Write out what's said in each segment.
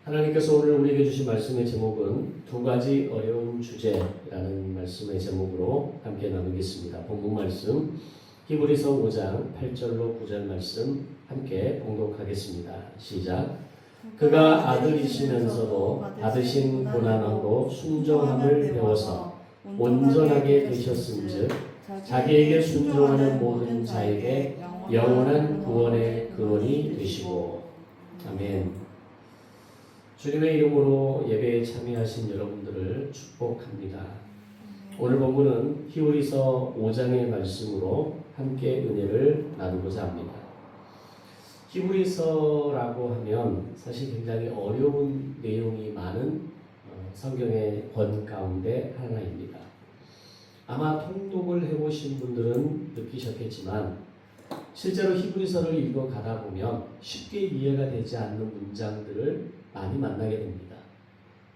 하나님께서 오늘 우리에게 주신 말씀의 제목은 두 가지 어려운 주제라는 말씀의 제목으로 함께 나누겠습니다. 본문 말씀 히브리서 5장 8절로 9절 말씀 함께 봉독하겠습니다. 시작. 그가 아들이시면서도 받으신 고난으로 순종함을 배워서 온전하게 되셨은즉 자기에게 순종하는 모든 자에게 영원한 구원의 근원이 되시고. 아멘. 주님의 이름으로 예배에 참여하신 여러분들을 축복합니다. 오늘 본문은 히브리서 5장의 말씀으로 함께 은혜를 나누고자 합니다. 히브리서라고 하면 사실 굉장히 어려운 내용이 많은 성경의 권 가운데 하나입니다. 아마 통독을 해보신 분들은 느끼셨겠지만 실제로 히브리서를 읽어가다 보면 쉽게 이해가 되지 않는 문장들을 많이 만나게 됩니다.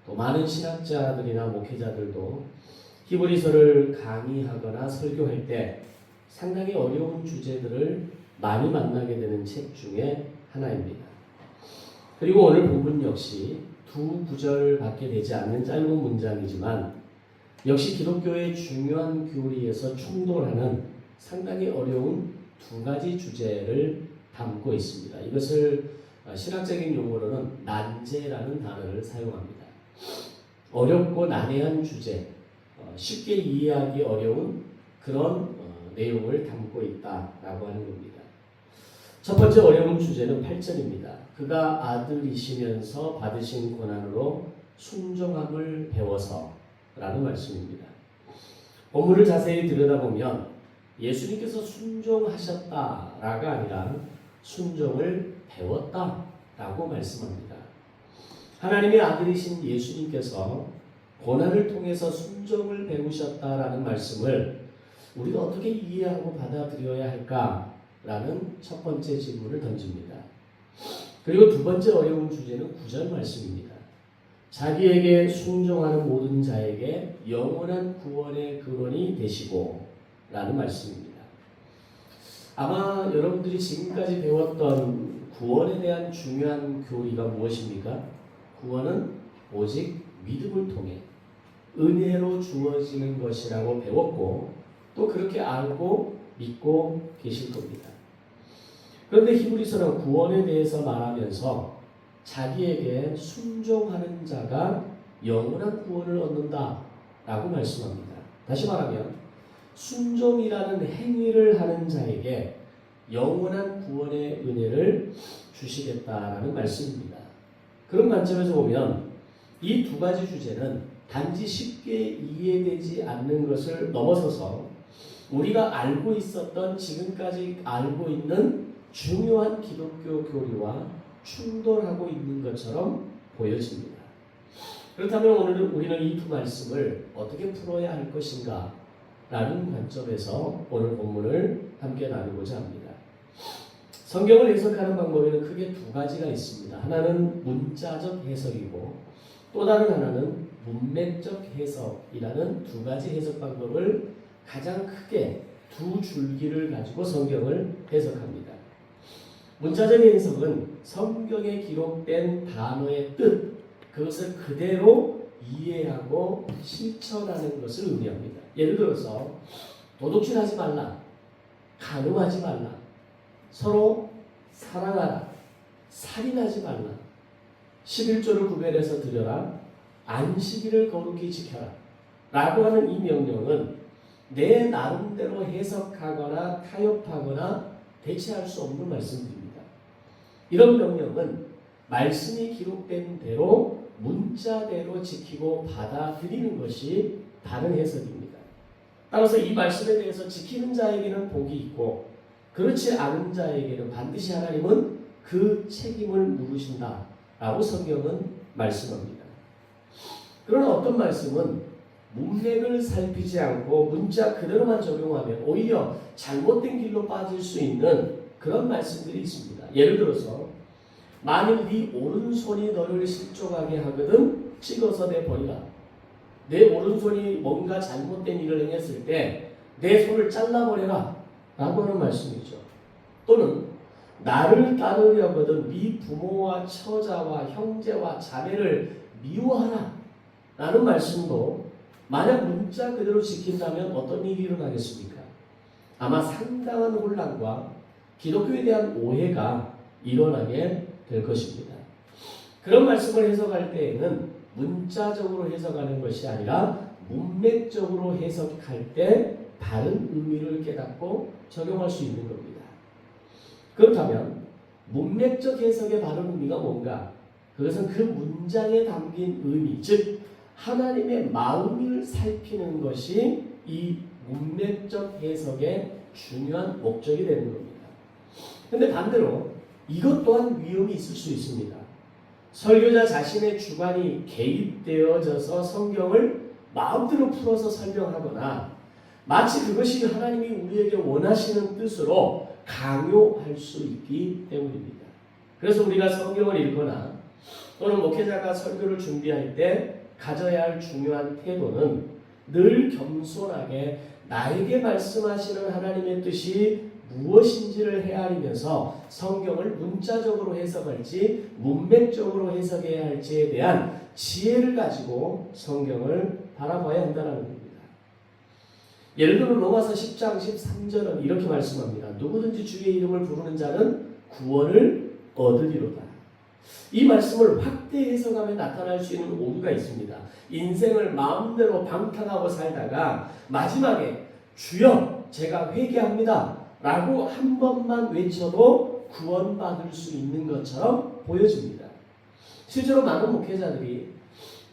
또 많은 신학자들이나 목회자들도 히브리서를 강의하거나 설교할 때 상당히 어려운 주제들을 많이 만나게 되는 책 중에 하나입니다. 그리고 오늘 본문 역시 두 구절밖에 되지 않는 짧은 문장이지만 역시 기독교의 중요한 교리에서 충돌하는 상당히 어려운 두 가지 주제를 담고 있습니다. 이것을 신학적인 용어로는 난제라는 단어를 사용합니다. 어렵고 난해한 주제, 쉽게 이해하기 어려운 그런 내용을 담고 있다라고 하는 겁니다. 첫 번째 어려운 주제는 8절입니다. 그가 아들이시면서 받으신 고난으로 순종함을 배워서 라는 말씀입니다. 본문을 자세히 들여다보면 예수님께서 순종하셨다라가 아니라 순종을 배웠다라고 말씀합니다. 하나님의 아들이신 예수님께서 고난을 통해서 순종을 배우셨다라는 말씀을 우리가 어떻게 이해하고 받아들여야 할까라는 첫 번째 질문을 던집니다. 그리고 두 번째 어려운 주제는 9절 말씀입니다. 자기에게 순종하는 모든 자에게 영원한 구원의 근원이 되시고 라는 말씀입니다. 아마 여러분들이 지금까지 배웠던 구원에 대한 중요한 교리가 무엇입니까? 구원은 오직 믿음을 통해 은혜로 주어지는 것이라고 배웠고 또 그렇게 알고 믿고 계실 겁니다. 그런데 히브리서는 구원에 대해서 말하면서 자기에게 순종하는 자가 영원한 구원을 얻는다라고 말씀합니다. 다시 말하면 순종이라는 행위를 하는 자에게 영원한 구원의 은혜를 주시겠다라는 말씀입니다. 그런 관점에서 보면 이 두 가지 주제는 단지 쉽게 이해되지 않는 것을 넘어서서 우리가 알고 있었던 지금까지 알고 있는 중요한 기독교 교리와 충돌하고 있는 것처럼 보여집니다. 그렇다면 오늘 우리는 이 두 말씀을 어떻게 풀어야 할 것인가 라는 관점에서 오늘 본문을 함께 나누고자 합니다. 성경을 해석하는 방법에는 크게 두 가지가 있습니다. 하나는 문자적 해석이고 또 다른 하나는 문맥적 해석이라는 두 가지 해석 방법을 가장 크게 두 줄기를 가지고 성경을 해석합니다. 문자적 해석은 성경에 기록된 단어의 뜻, 그것을 그대로 이해하고 실천하는 것을 의미합니다. 예를 들어서 도둑질하지 말라, 간음하지 말라, 서로 사랑하라, 살인하지 말라, 11조를 구별해서 드려라, 안식일을 거룩히 지켜라 라고 하는 이 명령은 내 나름대로 해석하거나 타협하거나 대체할 수 없는 말씀입니다. 이런 명령은 말씀이 기록된 대로 문자대로 지키고 받아들이는 것이 바른 해석입니다. 따라서 이 말씀에 대해서 지키는 자에게는 복이 있고 그렇지 않은 자에게는 반드시 하나님은 그 책임을 물으신다라고 성경은 말씀합니다. 그러나 어떤 말씀은 문맥을 살피지 않고 문자 그대로만 적용하면 오히려 잘못된 길로 빠질 수 있는 그런 말씀들이 있습니다. 예를 들어서 만일 네 오른손이 너를 실족하게 하거든 찍어서 내버리라. 내 오른손이 뭔가 잘못된 일을 행했을 때 내 손을 잘라버려라 라고 하는 말씀이죠. 또는 나를 따르려거든 네 부모와 처자와 형제와 자매를 미워하라 라는 말씀도 만약 문자 그대로 지킨다면 어떤 일이 일어나겠습니까? 아마 상당한 혼란과 기독교에 대한 오해가 일어나게 될 것입니다. 그런 말씀을 해석할 때에는 문자적으로 해석하는 것이 아니라 문맥적으로 해석할 때 다른 의미를 깨닫고 적용할 수 있는 겁니다. 그렇다면 문맥적 해석의 바른 의미가 뭔가? 그것은 그 문장에 담긴 의미, 즉 하나님의 마음을 살피는 것이 이 문맥적 해석의 중요한 목적이 되는 겁니다. 그런데 반대로 이것 또한 위험이 있을 수 있습니다. 설교자 자신의 주관이 개입되어져서 성경을 마음대로 풀어서 설명하거나 마치 그것이 하나님이 우리에게 원하시는 뜻으로 강요할 수 있기 때문입니다. 그래서 우리가 성경을 읽거나 또는 목회자가 설교를 준비할 때 가져야 할 중요한 태도는 늘 겸손하게 나에게 말씀하시는 하나님의 뜻이 무엇인지를 헤아리면서 성경을 문자적으로 해석할지 문맥적으로 해석해야 할지에 대한 지혜를 가지고 성경을 바라봐야 한다는 겁니다. 예를 들어 로마서 10장 13절은 이렇게 말씀합니다. 누구든지 주의 이름을 부르는 자는 구원을 얻으리로다. 이 말씀을 확대 해석하면 나타날 수 있는 오류가 있습니다. 인생을 마음대로 방탕하고 살다가 마지막에 주여 제가 회개합니다 라고 한 번만 외쳐도 구원받을 수 있는 것처럼 보여집니다. 실제로 많은 목회자들이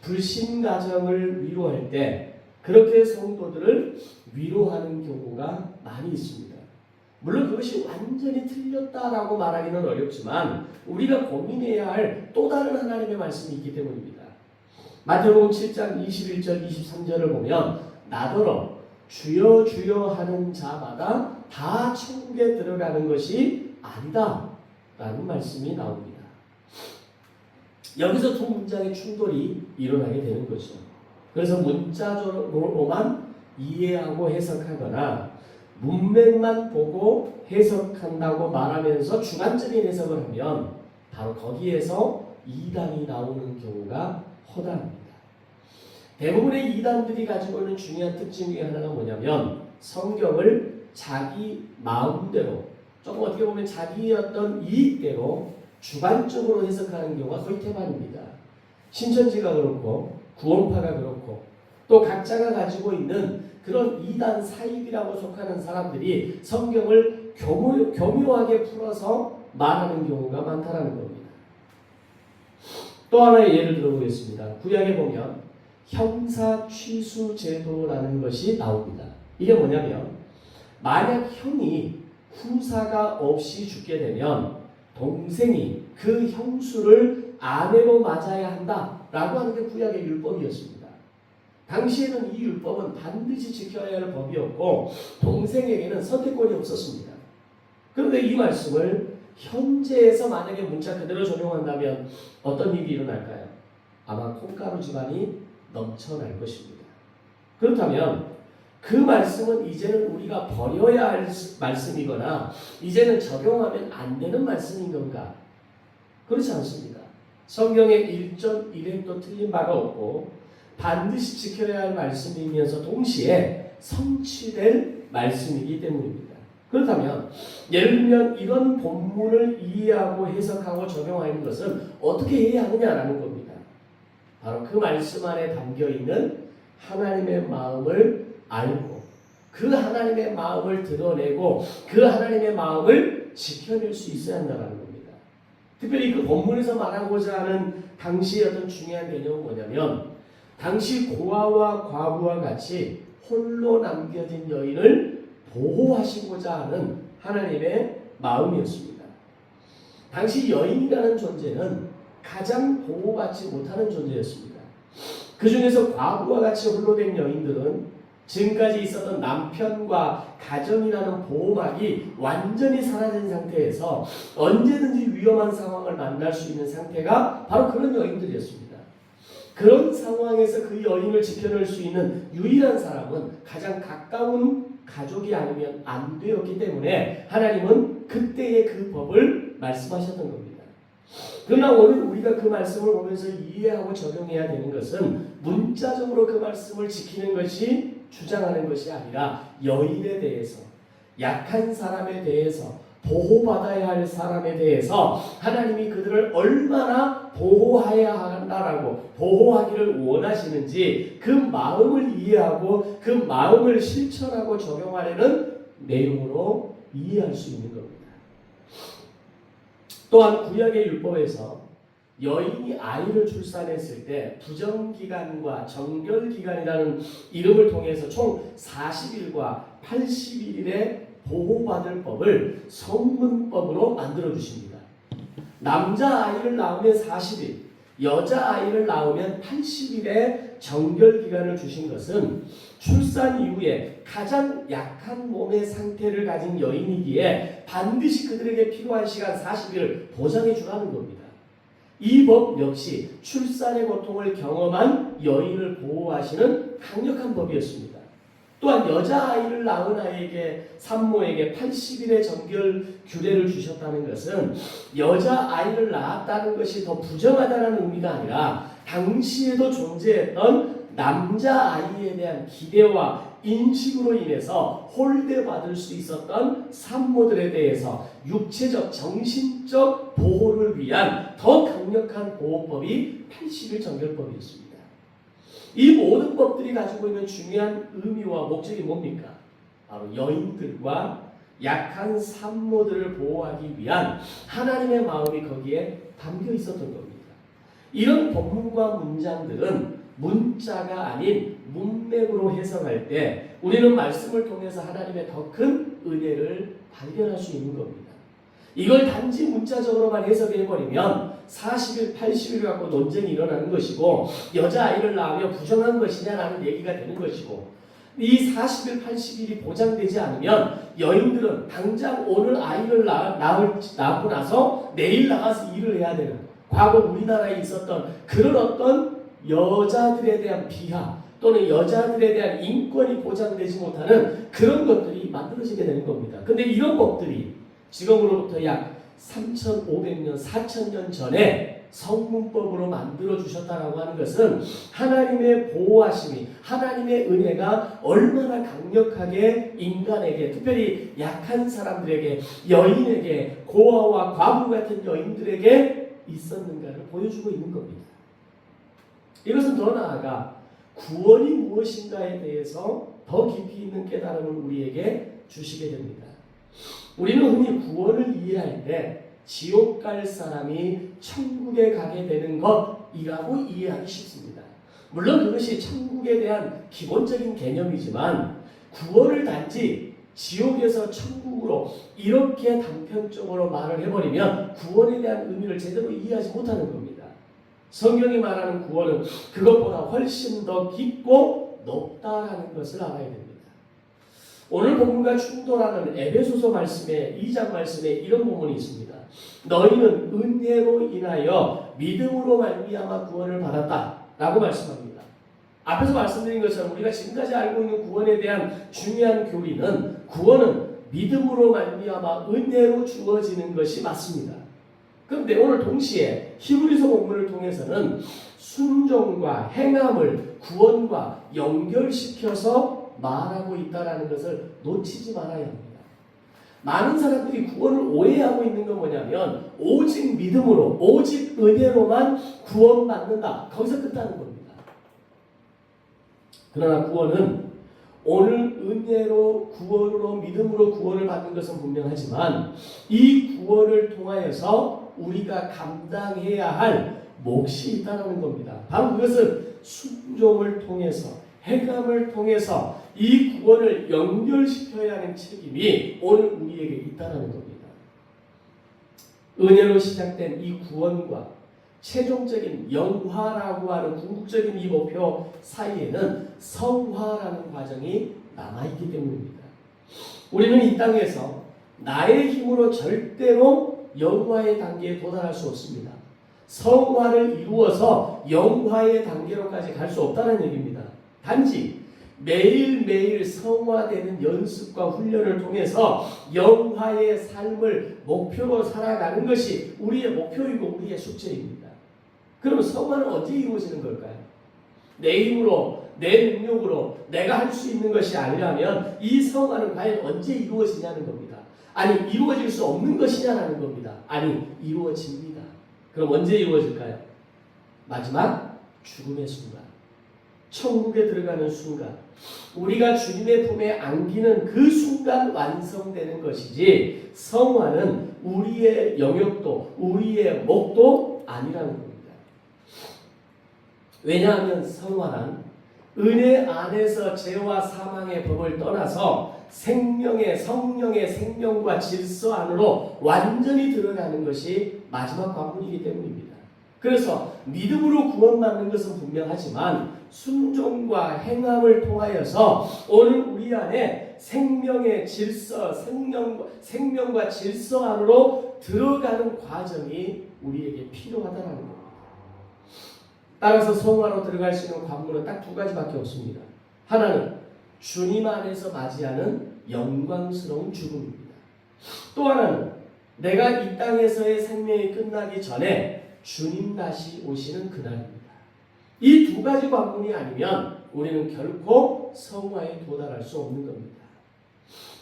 불신 가정을 위로할 때 그렇게 성도들을 위로하는 경우가 많이 있습니다. 물론 그것이 완전히 틀렸다라고 말하기는 어렵지만 우리가 고민해야 할 또 다른 하나님의 말씀이 있기 때문입니다. 마태복음 7장 21절 23절을 보면 나더러 주여 주여 하는 자마다 다 천국에 들어가는 것이 아니다 라는 말씀이 나옵니다. 여기서 두 문장의 충돌이 일어나게 되는 거죠. 그래서 문자적으로만 이해하고 해석하거나 문맥만 보고 해석한다고 말하면서 주관적인 해석을 하면 바로 거기에서 이단이 나오는 경우가 허다합니다. 대부분의 이단들이 가지고 있는 중요한 특징 중에 하나가 뭐냐면 성경을 자기 마음대로 조금 어떻게 보면 자기의 어떤 이익대로 주관적으로 해석하는 경우가 거의 태반입니다. 신천지가 그렇고 구원파가 그렇고 또 각자가 가지고 있는 그런 이단 사입이라고 속하는 사람들이 성경을 교묘하게 풀어서 말하는 경우가 많다는 겁니다. 또 하나의 예를 들어보겠습니다. 구약에 보면 형사 취수 제도라는 것이 나옵니다. 이게 뭐냐면 만약 형이 후사가 없이 죽게 되면 동생이 그 형수를 아내로 맞아야 한다라고 하는 게 구약의 율법이었습니다. 당시에는 이 율법은 반드시 지켜야 할 법이었고 동생에게는 선택권이 없었습니다. 그런데 이 말씀을 현재에서 만약에 문자 그대로 적용한다면 어떤 일이 일어날까요? 아마 콩가루 집안이 넘쳐날 것입니다. 그렇다면 그 말씀은 이제는 우리가 버려야 할 말씀이거나 이제는 적용하면 안 되는 말씀인 건가? 그렇지 않습니다. 성경의 일전 일행도 틀린 바가 없고 반드시 지켜야 할 말씀이면서 동시에 성취될 말씀이기 때문입니다. 그렇다면 예를 들면 이런 본문을 이해하고 해석하고 적용하는 것은 어떻게 해야 하느냐라는 겁니다. 바로 그 말씀 안에 담겨있는 하나님의 마음을 알고 그 하나님의 마음을 드러내고 그 하나님의 마음을 지켜낼 수 있어야 한다는 겁니다. 특별히 그 본문에서 말하고자 하는 당시의 어떤 중요한 개념은 뭐냐면 당시 고아와 과부와 같이 홀로 남겨진 여인을 보호하시고자 하는 하나님의 마음이었습니다. 당시 여인이라는 존재는 가장 보호받지 못하는 존재였습니다. 그 중에서 과부와 같이 홀로 된 여인들은 지금까지 있었던 남편과 가정이라는 보호막이 완전히 사라진 상태에서 언제든지 위험한 상황을 만날 수 있는 상태가 바로 그런 여인들이었습니다. 그런 상황에서 그 여인을 지켜낼 수 있는 유일한 사람은 가장 가까운 가족이 아니면 안 되었기 때문에 하나님은 그때의 그 법을 말씀하셨던 겁니다. 그러나 오늘 우리가 그 말씀을 보면서 이해하고 적용해야 되는 것은 문자적으로 그 말씀을 지키는 것이 주장하는 것이 아니라 여인에 대해서, 약한 사람에 대해서, 보호받아야 할 사람에 대해서 하나님이 그들을 얼마나 보호해야 한다라고 보호하기를 원하시는지 그 마음을 이해하고 그 마음을 실천하고 적용하려는 내용으로 이해할 수 있는 겁니다. 또한 구약의 율법에서 여인이 아이를 출산했을 때 부정기간과 정결기간이라는 이름을 통해서 총 40일과 80일의 보호받을 법을 성문법으로 만들어 주십니다. 남자아이를 낳으면 40일, 여자아이를 낳으면 80일의 정결기간을 주신 것은 출산 이후에 가장 약한 몸의 상태를 가진 여인이기에 반드시 그들에게 필요한 시간 40일을 보장해 주라는 겁니다. 이 법 역시 출산의 고통을 경험한 여인을 보호하시는 강력한 법이었습니다. 또한 여자아이를 낳은 아이에게 산모에게 80일의 정결 규례를 주셨다는 것은 여자아이를 낳았다는 것이 더 부정하다는 의미가 아니라 당시에도 존재했던 남자아이에 대한 기대와 인식으로 인해서 홀대받을 수 있었던 산모들에 대해서 육체적, 정신적 보호를 위한 더 강력한 보호법이 80일 정결법이었습니다. 이 모든 법들이 가지고 있는 중요한 의미와 목적이 뭡니까? 바로 여인들과 약한 산모들을 보호하기 위한 하나님의 마음이 거기에 담겨 있었던 겁니다. 이런 본문과 문장들은 문자가 아닌 문맥으로 해석할 때 우리는 말씀을 통해서 하나님의 더 큰 은혜를 발견할 수 있는 겁니다. 이걸 단지 문자적으로만 해석해버리면 40일, 80일 갖고 논쟁이 일어나는 것이고 여자아이를 낳으면 부정한 것이냐라는 얘기가 되는 것이고 이 40일, 80일이 보장되지 않으면 여인들은 당장 오늘 아이를 낳고 나서 내일 나가서 일을 해야 되는 과거 우리나라에 있었던 그런 어떤 여자들에 대한 비하 또는 여자들에 대한 인권이 보장되지 못하는 그런 것들이 만들어지게 되는 겁니다. 근데 이런 법들이 지금으로부터 약 3,500년, 4,000년 전에 성문법으로 만들어 주셨다라고 하는 것은 하나님의 보호하심이, 하나님의 은혜가 얼마나 강력하게 인간에게, 특별히 약한 사람들에게, 여인에게, 고아와 과부 같은 여인들에게 있었는가를 보여주고 있는 겁니다. 이것은 더 나아가 구원이 무엇인가에 대해서 더 깊이 있는 깨달음을 우리에게 주시게 됩니다. 우리는 흔히 구원을 이해할 때 지옥 갈 사람이 천국에 가게 되는 것이라고 이해하기 쉽습니다. 물론 그것이 천국에 대한 기본적인 개념이지만 구원을 단지 지옥에서 천국으로 이렇게 단편적으로 말을 해버리면 구원에 대한 의미를 제대로 이해하지 못하는 겁니다. 성경이 말하는 구원은 그것보다 훨씬 더 깊고 높다라는 것을 알아야 됩니다. 오늘 본문과 충돌하는 에베소서 말씀에 2장 말씀에 이런 부분이 있습니다. 너희는 은혜로 인하여 믿음으로 말미암아 구원을 받았다라고 말씀합니다. 앞에서 말씀드린 것처럼 우리가 지금까지 알고 있는 구원에 대한 중요한 교리는 구원은 믿음으로 말미암아 은혜로 주어지는 것이 맞습니다. 그런데 오늘 동시에 히브리서 본문을 통해서는 순종과 행함을 구원과 연결시켜서 말하고 있다는 것을 놓치지 말아야 합니다. 많은 사람들이 구원을 오해하고 있는 건 뭐냐면 오직 믿음으로, 오직 은혜로만 구원받는다. 거기서 끝나는 겁니다. 그러나 구원은 오늘 은혜로, 구원으로, 믿음으로 구원을 받는 것은 분명하지만 이 구원을 통하여서 우리가 감당해야 할 몫이 있다는 겁니다. 바로 그것은 순종을 통해서, 행함을 통해서 이 구원을 연결시켜야 하는 책임이 오늘 우리에게 있다는 겁니다. 은혜로 시작된 이 구원과 최종적인 영화라고 하는 궁극적인 이 목표 사이에는 성화라는 과정이 남아있기 때문입니다. 우리는 이 땅에서 나의 힘으로 절대로 영화의 단계에 도달할 수 없습니다. 성화를 이루어서 영화의 단계로까지 갈 수 없다는 얘기입니다. 단지 매일매일 성화되는 연습과 훈련을 통해서 영화의 삶을 목표로 살아가는 것이 우리의 목표이고 우리의 숙제입니다. 그럼 성화는 언제 이루어지는 걸까요? 내 힘으로, 내 능력으로 내가 할 수 있는 것이 아니라면 이 성화는 과연 언제 이루어지냐는 겁니다. 아니, 이루어질 수 없는 것이냐는 겁니다. 아니, 이루어집니다. 그럼 언제 이루어질까요? 마지막 죽음의 순간, 천국에 들어가는 순간, 우리가 주님의 품에 안기는 그 순간 완성되는 것이지, 성화는 우리의 영역도 우리의 목도 아니라는 겁니다. 왜냐하면 성화는 은혜 안에서 죄와 사망의 법을 떠나서 생명의 성령의 생명과 질서 안으로 완전히 들어가는 것이 마지막 관문이기 때문입니다. 그래서 믿음으로 구원받는 것은 분명하지만 순종과 행함을 통하여서 오늘 우리 안에 생명의 질서, 생명과 질서 안으로 들어가는 과정이 우리에게 필요하다는 겁니다. 따라서 성화로 들어갈 수 있는 관문은 딱 두 가지밖에 없습니다. 하나는 주님 안에서 맞이하는 영광스러운 죽음입니다. 또 하나는 내가 이 땅에서의 생명이 끝나기 전에 주님 다시 오시는 그날입니다. 이 두 가지 관문이 아니면 우리는 결코 성화에 도달할 수 없는 겁니다.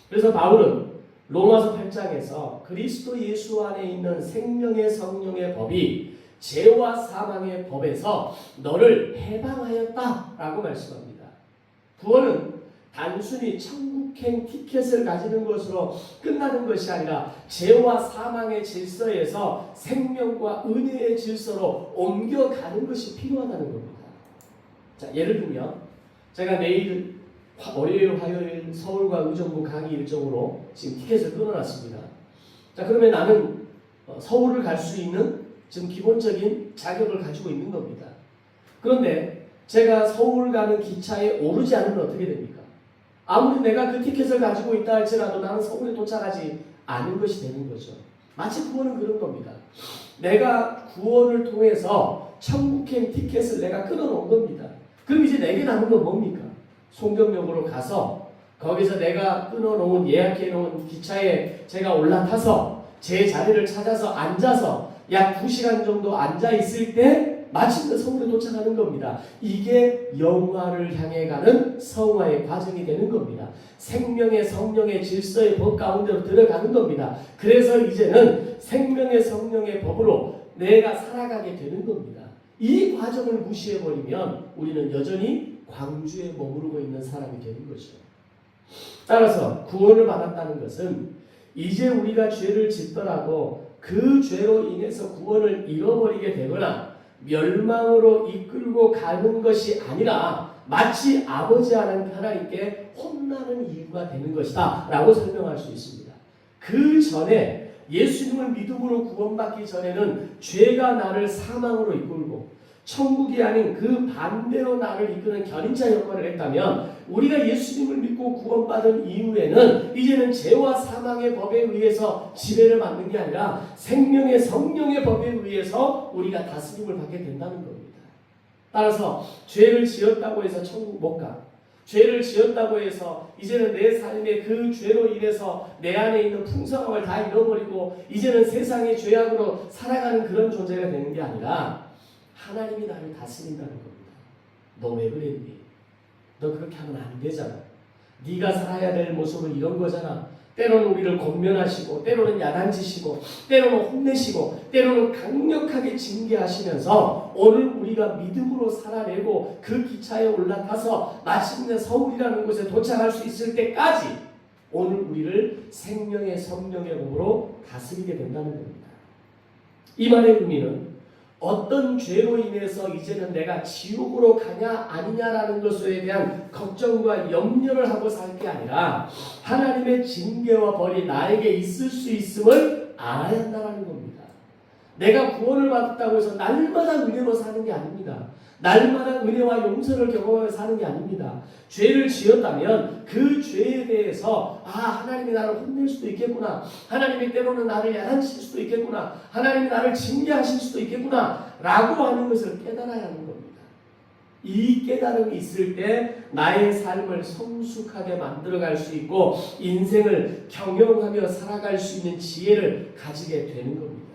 그래서 바울은 로마서 8장에서 그리스도 예수 안에 있는 생명의 성령의 법이 죄와 사망의 법에서 너를 해방하였다라고 말씀합니다. 구원은 단순히 천국행 티켓을 가지는 것으로 끝나는 것이 아니라 죄와 사망의 질서에서 생명과 은혜의 질서로 옮겨가는 것이 필요하다는 겁니다. 자, 예를 들면 제가 내일 월요일, 화요일 서울과 의정부 강의 일정으로 지금 티켓을 끊어놨습니다. 자, 그러면 나는 서울을 갈 수 있는 지금 기본적인 자격을 가지고 있는 겁니다. 그런데 제가 서울 가는 기차에 오르지 않으면 어떻게 됩니까? 아무리 내가 그 티켓을 가지고 있다 할지라도 나는 서울에 도착하지 않은 것이 되는 거죠. 마치 구원은 그런 겁니다. 내가 구원을 통해서 천국행 티켓을 내가 끊어놓은 겁니다. 그럼 이제 내게 남은 건 뭡니까? 송정역으로 가서 거기서 내가 끊어놓은 예약해놓은 기차에 제가 올라타서 제 자리를 찾아서 앉아서 약 2시간 정도 앉아있을 때 마침내 성으로 도착하는 겁니다. 이게 영화를 향해 가는 성화의 과정이 되는 겁니다. 생명의 성령의 질서의 법 가운데로 들어가는 겁니다. 그래서 이제는 생명의 성령의 법으로 내가 살아가게 되는 겁니다. 이 과정을 무시해버리면 우리는 여전히 광주에 머무르고 있는 사람이 되는 거죠. 따라서 구원을 받았다는 것은 이제 우리가 죄를 짓더라도 그 죄로 인해서 구원을 잃어버리게 되거나 멸망으로 이끌고 가는 것이 아니라 마치 아버지 하나님께 혼나는 이유가 되는 것이다 라고 설명할 수 있습니다. 그 전에 예수님을 믿음으로 구원받기 전에는 죄가 나를 사망으로 이끌고 천국이 아닌 그 반대로 나를 이끄는 견인자 역할을 했다면 우리가 예수님을 믿고 구원받은 이후에는 이제는 죄와 사망의 법에 의해서 지배를 받는 게 아니라 생명의 성령의 법에 의해서 우리가 다스림을 받게 된다는 겁니다. 따라서 죄를 지었다고 해서 천국 못 가. 죄를 지었다고 해서 이제는 내 삶의 그 죄로 인해서 내 안에 있는 풍성함을 다 잃어버리고 이제는 세상의 죄악으로 살아가는 그런 존재가 되는 게 아니라 하나님이 나를 다스린다는 겁니다. 너 왜 그랬니? 너 그렇게 하면 안 되잖아. 네가 살아야 될 모습은 이런 거잖아. 때로는 우리를 권면하시고 때로는 야단치시고 때로는 혼내시고 때로는 강력하게 징계하시면서 오늘 우리가 믿음으로 살아내고 그 기차에 올라타서 마침내 서울이라는 곳에 도착할 수 있을 때까지 오늘 우리를 생명의 성령의 법으로 다스리게 된다는 겁니다. 이 말의 의미는 어떤 죄로 인해서 이제는 내가 지옥으로 가냐 아니냐라는 것에 대한 걱정과 염려를 하고 살 게 아니라 하나님의 징계와 벌이 나에게 있을 수 있음을 알아야 한다는 겁니다. 내가 구원을 받았다고 해서 날마다 은혜로 사는 게 아닙니다. 날마다 은혜와 용서를 경험하며 사는 게 아닙니다. 죄를 지었다면 그 죄에 대해서 하나님이 나를 혼낼 수도 있겠구나. 하나님이 때로는 나를 야단칠 수도 있겠구나. 하나님이 나를 징계하실 수도 있겠구나 라고 하는 것을 깨달아야 하는 겁니다. 이 깨달음이 있을 때 나의 삶을 성숙하게 만들어갈 수 있고 인생을 경영하며 살아갈 수 있는 지혜를 가지게 되는 겁니다.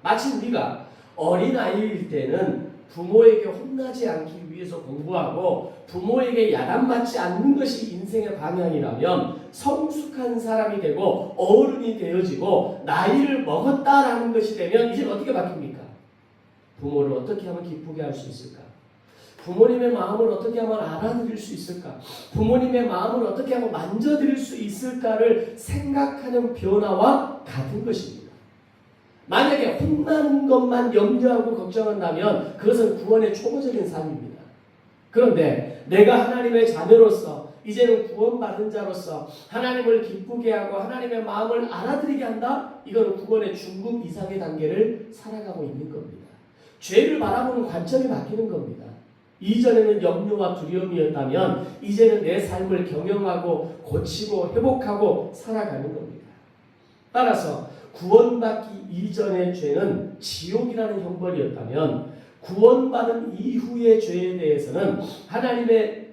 마치 우리가 어린아이일 때는 부모에게 혼나지 않기 위해서 공부하고 부모에게 야단맞지 않는 것이 인생의 방향이라면 성숙한 사람이 되고 어른이 되어지고 나이를 먹었다라는 것이 되면 이제 어떻게 바뀝니까? 부모를 어떻게 하면 기쁘게 할 수 있을까? 부모님의 마음을 어떻게 하면 알아들을 수 있을까? 부모님의 마음을 어떻게 하면 만져드릴 수 있을까를 생각하는 변화와 같은 것입니다. 만약에 혼나는 것만 염려하고 걱정한다면 그것은 구원의 초보적인 삶입니다. 그런데 내가 하나님의 자녀로서 이제는 구원받은 자로서 하나님을 기쁘게 하고 하나님의 마음을 알아들이게 한다? 이거는 구원의 중급 이상의 단계를 살아가고 있는 겁니다. 죄를 바라보는 관점이 바뀌는 겁니다. 이전에는 염려와 두려움이었다면 이제는 내 삶을 경영하고 고치고 회복하고 살아가는 겁니다. 따라서 구원받기 이전의 죄는 지옥이라는 형벌이었다면 구원받은 이후의 죄에 대해서는 하나님의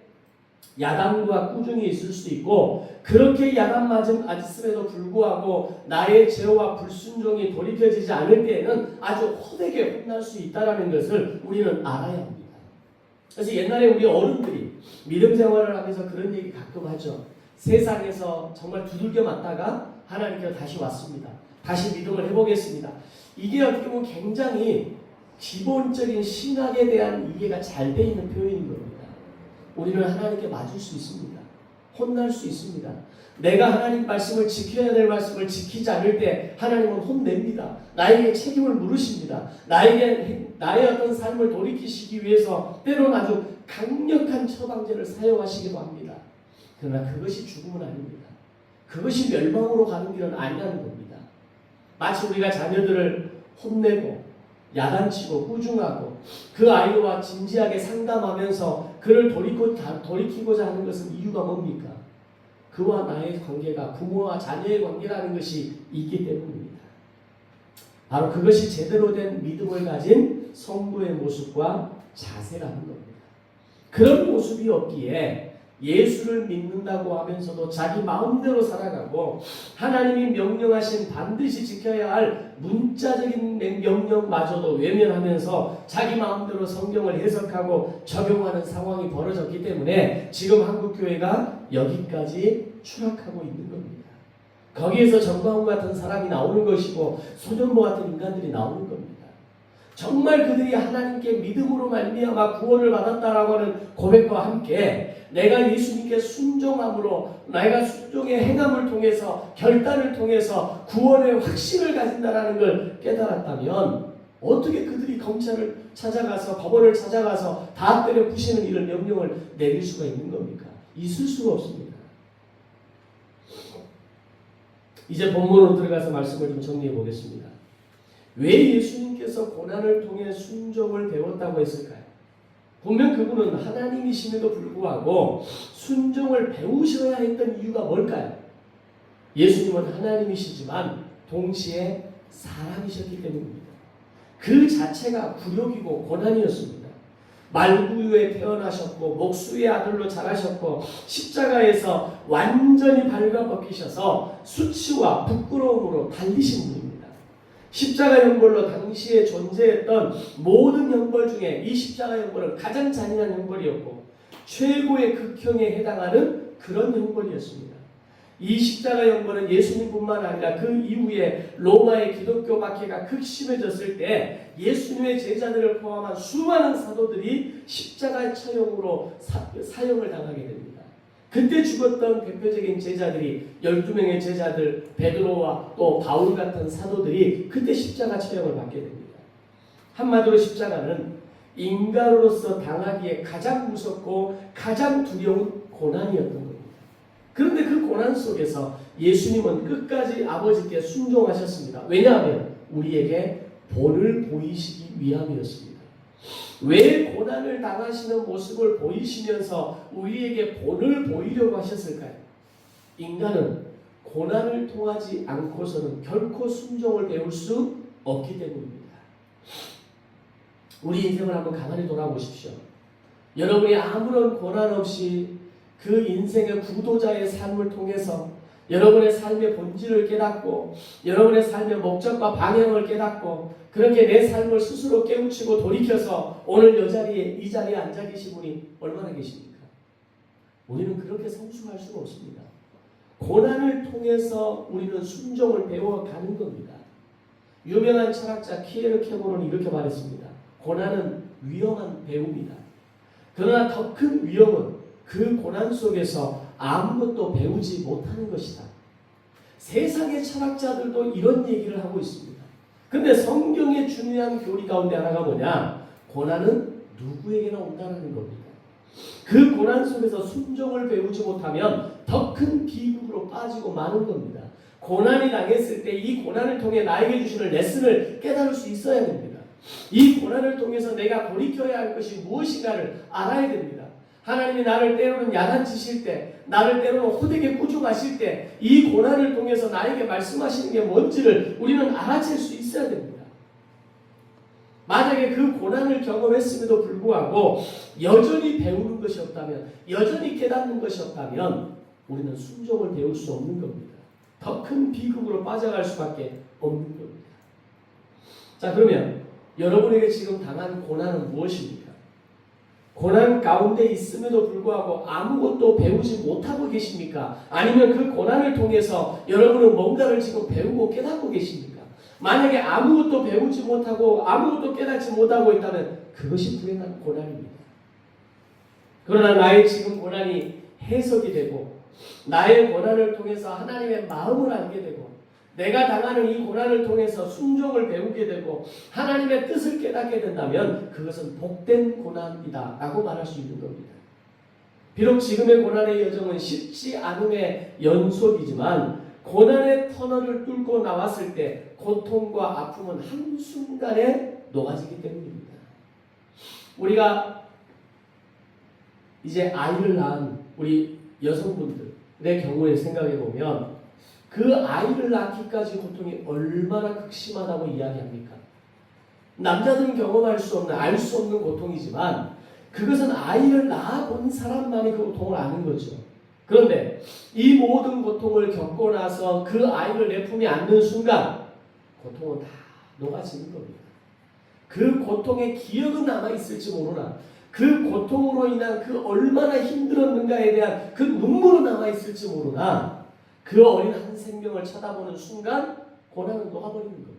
야단과 꾸중이 있을 수 있고 그렇게 야단맞음에도 불구하고 나의 죄와 불순종이 돌이켜지지 않을 때에는 아주 호되게 혼날 수 있다는 것을 우리는 알아야 합니다. 그래서 옛날에 우리 어른들이 믿음 생활을 하면서 그런 얘기 가끔 하죠. 세상에서 정말 두들겨 맞다가 하나님께로 다시 왔습니다. 다시 믿음을 해보겠습니다. 이게 어떻게 보면 굉장히 기본적인 신학에 대한 이해가 잘 돼 있는 표현인 겁니다. 우리는 하나님께 맞을 수 있습니다. 혼날 수 있습니다. 내가 하나님 말씀을 지켜야 될 말씀을 지키지 않을 때 하나님은 혼냅니다. 나에게 책임을 물으십니다. 나의 어떤 삶을 돌이키시기 위해서 때로는 아주 강력한 처방제를 사용하시기도 합니다. 그러나 그것이 죽음은 아닙니다. 그것이 멸망으로 가는 길은 아니라는 겁니다. 마치 우리가 자녀들을 혼내고 야단치고 꾸중하고 그 아이와 진지하게 상담하면서 그를 돌이키고자 하는 것은 이유가 뭡니까? 그와 나의 관계가 부모와 자녀의 관계라는 것이 있기 때문입니다. 바로 그것이 제대로 된 믿음을 가진 성도의 모습과 자세라는 겁니다. 그런 모습이 없기에 예수를 믿는다고 하면서도 자기 마음대로 살아가고 하나님이 명령하신 반드시 지켜야 할 문자적인 명령마저도 외면하면서 자기 마음대로 성경을 해석하고 적용하는 상황이 벌어졌기 때문에 지금 한국교회가 여기까지 추락하고 있는 겁니다. 거기에서 정광훈 같은 사람이 나오는 것이고 소년보 같은 인간들이 나오는 겁니다. 정말 그들이 하나님께 믿음으로 말미암아 구원을 받았다라고 하는 고백과 함께 내가 예수님께 순종함으로 내가 순종의 행함을 통해서 결단을 통해서 구원의 확신을 가진다라는 걸 깨달았다면 어떻게 그들이 검찰을 찾아가서 법원을 찾아가서 다 때려 부시는 이런 명령을 내릴 수가 있는 겁니까? 있을 수가 없습니다. 이제 본문으로 들어가서 말씀을 좀 정리해 보겠습니다. 왜 예수님께서 고난을 통해 순종을 배웠다고 했을까요? 분명 그분은 하나님이심에도 불구하고 순종을 배우셔야 했던 이유가 뭘까요? 예수님은 하나님이시지만 동시에 사람이셨기 때문입니다. 그 자체가 굴욕이고 고난이었습니다. 말구유에 태어나셨고 목수의 아들로 자라셨고 십자가에서 완전히 발가벗기셔서 수치와 부끄러움으로 달리신 분입니다. 십자가 형벌로 당시에 존재했던 모든 형벌 중에 이 십자가 형벌은 가장 잔인한 형벌이었고 최고의 극형에 해당하는 그런 형벌이었습니다. 이 십자가 형벌은 예수님뿐만 아니라 그 이후에 로마의 기독교 박해가 극심해졌을 때 예수님의 제자들을 포함한 수많은 사도들이 십자가 처형으로 사형을 당하게 됩니다. 그때 죽었던 대표적인 제자들이 12명의 제자들 베드로와 또 바울 같은 사도들이 그때 십자가 처형을 받게 됩니다. 한마디로 십자가는 인간으로서 당하기에 가장 무섭고 가장 두려운 고난이었던 겁니다. 그런데 그 고난 속에서 예수님은 끝까지 아버지께 순종하셨습니다. 왜냐하면 우리에게 본을 보이시기 위함이었습니다. 왜 고난을 당하시는 모습을 보이시면서 우리에게 본을 보이려고 하셨을까요? 인간은 고난을 통하지 않고서는 결코 순종을 배울 수 없기 때문입니다. 우리 인생을 한번 가만히 돌아보십시오. 여러분이 아무런 고난 없이 그 인생의 구도자의 삶을 통해서 여러분의 삶의 본질을 깨닫고 여러분의 삶의 목적과 방향을 깨닫고 그렇게 내 삶을 스스로 깨우치고 돌이켜서 오늘 이 자리에 앉아 계신 분이 얼마나 계십니까? 우리는 그렇게 성숙할 수가 없습니다. 고난을 통해서 우리는 순종을 배워가는 겁니다. 유명한 철학자 키에르 케고르는 이렇게 말했습니다. 고난은 위험한 배움이다. 그러나 더 큰 위험은 그 고난 속에서 아무것도 배우지 못하는 것이다. 세상의 철학자들도 이런 얘기를 하고 있습니다. 근데 성경의 중요한 교리 가운데 하나가 뭐냐? 고난은 누구에게나 온다는 겁니다. 그 고난 속에서 순종을 배우지 못하면 더 큰 비극으로 빠지고 마는 겁니다. 고난이 당했을 때 이 고난을 통해 나에게 주시는 레슨을 깨달을 수 있어야 됩니다. 이 고난을 통해서 내가 돌이켜야 할 것이 무엇인가를 알아야 됩니다. 하나님이 나를 때로는 야단치실 때, 나를 때로는 호되게 꾸중하실 때 이 고난을 통해서 나에게 말씀하시는 게 뭔지를 우리는 알아챌 수 있어야 됩니다. 만약에 그 고난을 경험했음에도 불구하고 여전히 배우는 것이 없다면, 여전히 깨닫는 것이 없다면 우리는 순종을 배울 수 없는 겁니다. 더 큰 비극으로 빠져갈 수밖에 없는 겁니다. 자, 그러면 여러분에게 지금 당한 고난은 무엇입니까? 고난 가운데 있음에도 불구하고 아무것도 배우지 못하고 계십니까? 아니면 그 고난을 통해서 여러분은 뭔가를 지금 배우고 깨닫고 계십니까? 만약에 아무것도 배우지 못하고 아무것도 깨닫지 못하고 있다면 그것이 불행한 고난입니다. 그러나 나의 지금 고난이 해석이 되고 나의 고난을 통해서 하나님의 마음을 알게 되고 내가 당하는 이 고난을 통해서 순종을 배우게 되고 하나님의 뜻을 깨닫게 된다면 그것은 복된 고난이다 라고 말할 수 있는 겁니다. 비록 지금의 고난의 여정은 쉽지 않음의 연속이지만 고난의 터널을 뚫고 나왔을 때 고통과 아픔은 한순간에 녹아지기 때문입니다. 우리가 이제 아이를 낳은 우리 여성분들의 경우에 생각해 보면 그 아이를 낳기까지 고통이 얼마나 극심하다고 이야기합니까? 남자들은 경험할 수 없는, 알 수 없는 고통이지만 그것은 아이를 낳아본 사람만이 그 고통을 아는 거죠. 그런데 이 모든 고통을 겪고 나서 그 아이를 내 품에 안는 순간 고통은 다 녹아지는 겁니다. 그 고통의 기억은 남아있을지 모르나 그 고통으로 인한 그 얼마나 힘들었는가에 대한 그 눈물은 남아있을지 모르나 그 어린 한 생명을 쳐다보는 순간 고난은 녹아버리는 겁니다.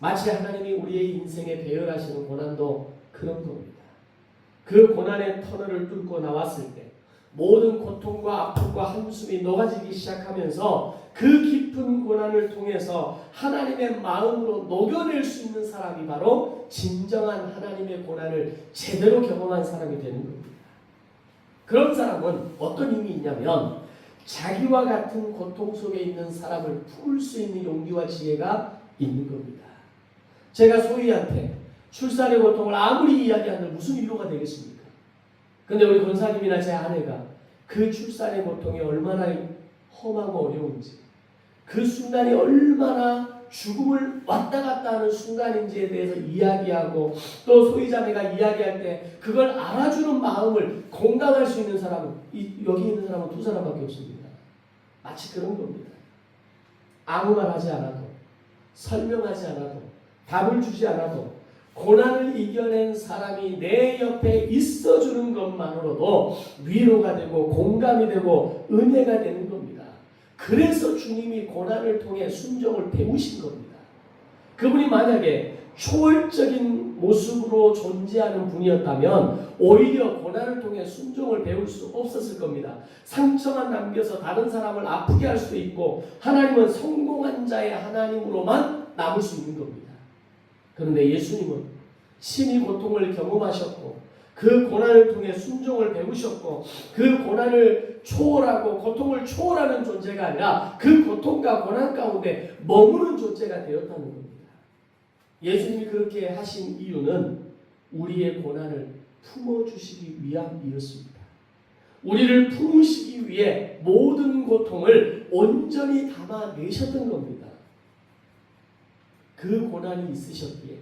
마치 하나님이 우리의 인생에 배열하시는 고난도 그런 겁니다. 그 고난의 터널을 뚫고 나왔을 때 모든 고통과 아픔과 한숨이 녹아지기 시작하면서 그 깊은 고난을 통해서 하나님의 마음으로 녹여낼 수 있는 사람이 바로 진정한 하나님의 고난을 제대로 경험한 사람이 되는 겁니다. 그런 사람은 어떤 힘이 있냐면 자기와 같은 고통 속에 있는 사람을 품을 수 있는 용기와 지혜가 있는 겁니다. 제가 소희한테 출산의 고통을 아무리 이야기하면 무슨 위로가 되겠습니까? 근데 우리 권사님이나 제 아내가 그 출산의 고통이 얼마나 험하고 어려운지 그 순간이 얼마나 죽음을 왔다 갔다 하는 순간인지에 대해서 이야기하고 또 소희자매가 이야기할 때 그걸 알아주는 마음을 공감할 수 있는 사람은 여기 있는 사람은 두 사람밖에 없습니다. 마치 그런 겁니다. 아무 말 하지 않아도 설명하지 않아도 답을 주지 않아도 고난을 이겨낸 사람이 내 옆에 있어주는 것만으로도 위로가 되고 공감이 되고 은혜가 되는 겁니다. 그래서 주님이 고난을 통해 순종을 배우신 겁니다. 그분이 만약에 초월적인 모습으로 존재하는 분이었다면 오히려 고난을 통해 순종을 배울 수 없었을 겁니다. 상처만 남겨서 다른 사람을 아프게 할 수도 있고 하나님은 성공한 자의 하나님으로만 남을 수 있는 겁니다. 그런데 예수님은 친히 고통을 경험하셨고 그 고난을 통해 순종을 배우셨고 그 고난을 초월하고 고통을 초월하는 존재가 아니라 그 고통과 고난 가운데 머무는 존재가 되었다는 겁니다. 예수님이 그렇게 하신 이유는 우리의 고난을 품어주시기 위함이었습니다. 우리를 품으시기 위해 모든 고통을 온전히 담아내셨던 겁니다. 그 고난이 있으셨기에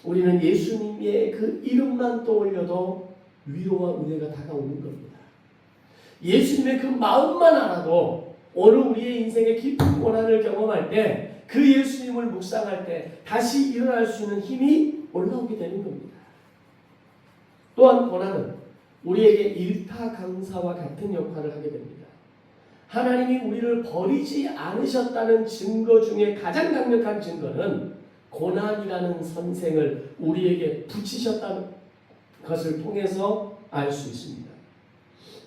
우리는 예수님의 그 이름만 떠올려도 위로와 은혜가 다가오는 겁니다. 예수님의 그 마음만 알아도 오늘 우리의 인생의 깊은 고난을 경험할 때 그 예수님을 묵상할 때 다시 일어날 수 있는 힘이 올라오게 되는 겁니다. 또한 고난은 우리에게 일타강사와 같은 역할을 하게 됩니다. 하나님이 우리를 버리지 않으셨다는 증거 중에 가장 강력한 증거는 고난이라는 선생을 우리에게 붙이셨다는 것을 통해서 알 수 있습니다.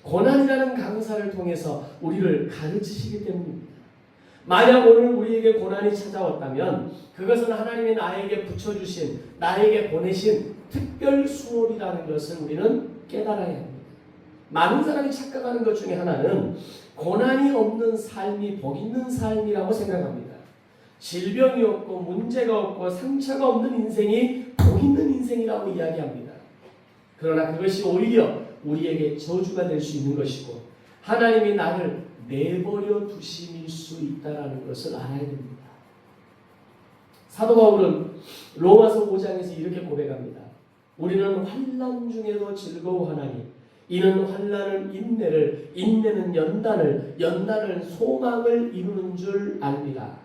고난이라는 강사를 통해서 우리를 가르치시기 때문입니다. 만약 오늘 우리에게 고난이 찾아왔다면 그것은 하나님이 나에게 붙여주신, 나에게 보내신 특별 수업이라는 것을 우리는 깨달아야 합니다. 많은 사람이 착각하는 것 중에 하나는 고난이 없는 삶이 복 있는 삶이라고 생각합니다. 질병이 없고 문제가 없고 상처가 없는 인생이 복 있는 인생이라고 이야기합니다. 그러나 그것이 오히려 우리에게 저주가 될 수 있는 것이고 하나님이 나를 내버려 두심일 수 있다는 것을 알아야 됩니다. 사도 바울은 로마서 5장에서 이렇게 고백합니다. 우리는 환난 중에도 즐거워하나니 이는 환난은 인내를, 인내는 연단을, 연단은 소망을 이루는 줄 압니다.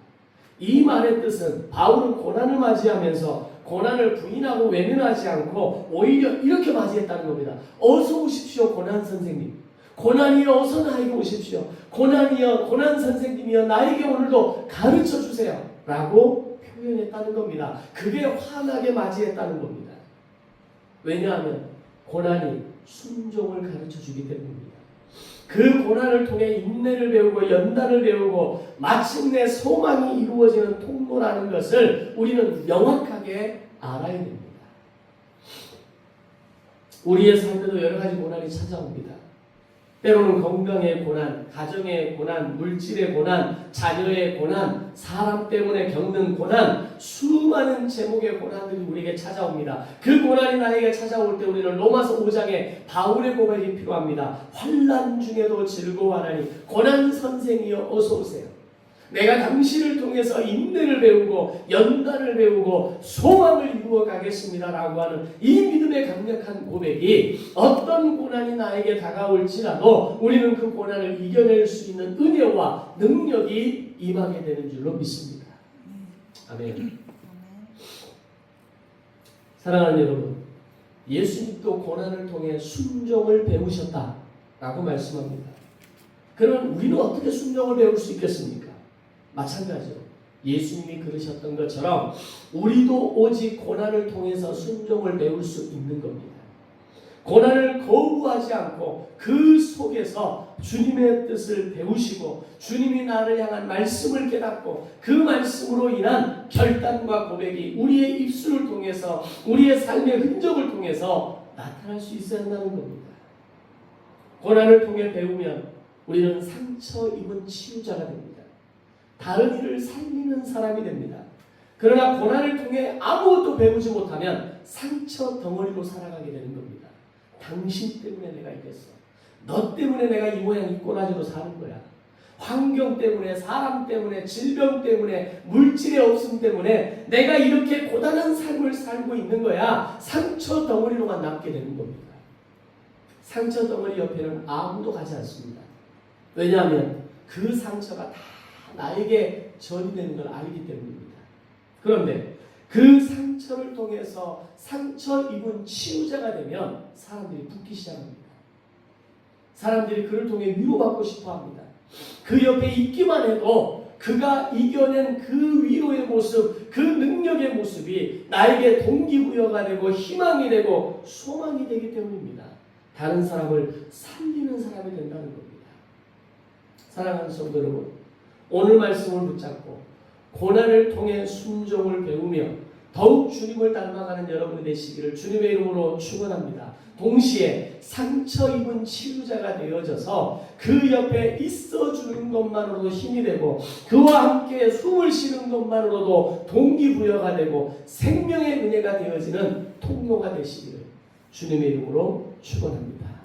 이 말의 뜻은 바울은 고난을 맞이하면서 고난을 부인하고 외면하지 않고 오히려 이렇게 맞이했다는 겁니다. 어서 오십시오, 고난 선생님. 고난이여 어서 나에게 오십시오. 고난이여, 고난 선생님이여 나에게 오늘도 가르쳐 주세요. 라고 표현했다는 겁니다. 그게 환하게 맞이했다는 겁니다. 왜냐하면 고난이 순종을 가르쳐 주기 때문입니다. 그 고난을 통해 인내를 배우고 연단을 배우고 마침내 소망이 이루어지는 통로라는 것을 우리는 명확하게 알아야 됩니다. 우리의 삶에도 여러 가지 고난이 찾아옵니다. 때로는 건강의 고난, 가정의 고난, 물질의 고난, 자녀의 고난, 사람 때문에 겪는 고난, 수많은 제목의 고난들이 우리에게 찾아옵니다. 그 고난이 나에게 찾아올 때 우리는 로마서 5장에 바울의 고백이 필요합니다. 환난 중에도 즐거워하나니 고난 선생이여 어서 오세요. 내가 당신을 통해서 인내를 배우고 연단을 배우고 소망을 이루어 가겠습니다 라고 하는 이 믿음의 강력한 고백이 어떤 고난이 나에게 다가올지라도 우리는 그 고난을 이겨낼 수 있는 은혜와 능력이 임하게 되는 줄로 믿습니다. 아멘. 사랑하는 여러분, 예수님도 고난을 통해 순종을 배우셨다라고 말씀합니다. 그럼 우리는 어떻게 순종을 배울 수 있겠습니까? 마찬가지로 예수님이 그러셨던 것처럼 우리도 오직 고난을 통해서 순종을 배울 수 있는 겁니다. 고난을 거부하지 않고 그 속에서 주님의 뜻을 배우시고 주님이 나를 향한 말씀을 깨닫고 그 말씀으로 인한 결단과 고백이 우리의 입술을 통해서 우리의 삶의 흔적을 통해서 나타날 수 있어야 한다는 겁니다. 고난을 통해 배우면 우리는 상처 입은 치유자가 됩니다. 다른 이를 살리는 사람이 됩니다. 그러나 고난을 통해 아무것도 배우지 못하면 상처 덩어리로 살아가게 되는 겁니다. 당신 때문에 내가 이랬어. 너 때문에 내가 이 모양 이 꼬라지로 사는 거야. 환경 때문에, 사람 때문에, 질병 때문에, 물질의 없음 때문에 내가 이렇게 고단한 삶을 살고 있는 거야. 상처 덩어리로만 남게 되는 겁니다. 상처 덩어리 옆에는 아무도 가지 않습니다. 왜냐하면 그 상처가 다 나에게 전이 되는 걸 알기 때문입니다. 그런데 그 상처를 통해서 상처 입은 치유자가 되면 사람들이 붙기 시작합니다. 사람들이 그를 통해 위로받고 싶어합니다. 그 옆에 있기만 해도 그가 이겨낸 그 위로의 모습, 그 능력의 모습이 나에게 동기부여가 되고 희망이 되고 소망이 되기 때문입니다. 다른 사람을 살리는 사람이 된다는 겁니다. 사랑하는 성도 여러분, 오늘 말씀을 붙잡고 고난을 통해 순종을 배우며 더욱 주님을 닮아가는 여러분이 되시기를 주님의 이름으로 축원합니다. 동시에 상처 입은 치유자가 되어져서 그 옆에 있어주는 것만으로도 힘이 되고 그와 함께 숨을 쉬는 것만으로도 동기부여가 되고 생명의 은혜가 되어지는 통로가 되시기를 주님의 이름으로 축원합니다.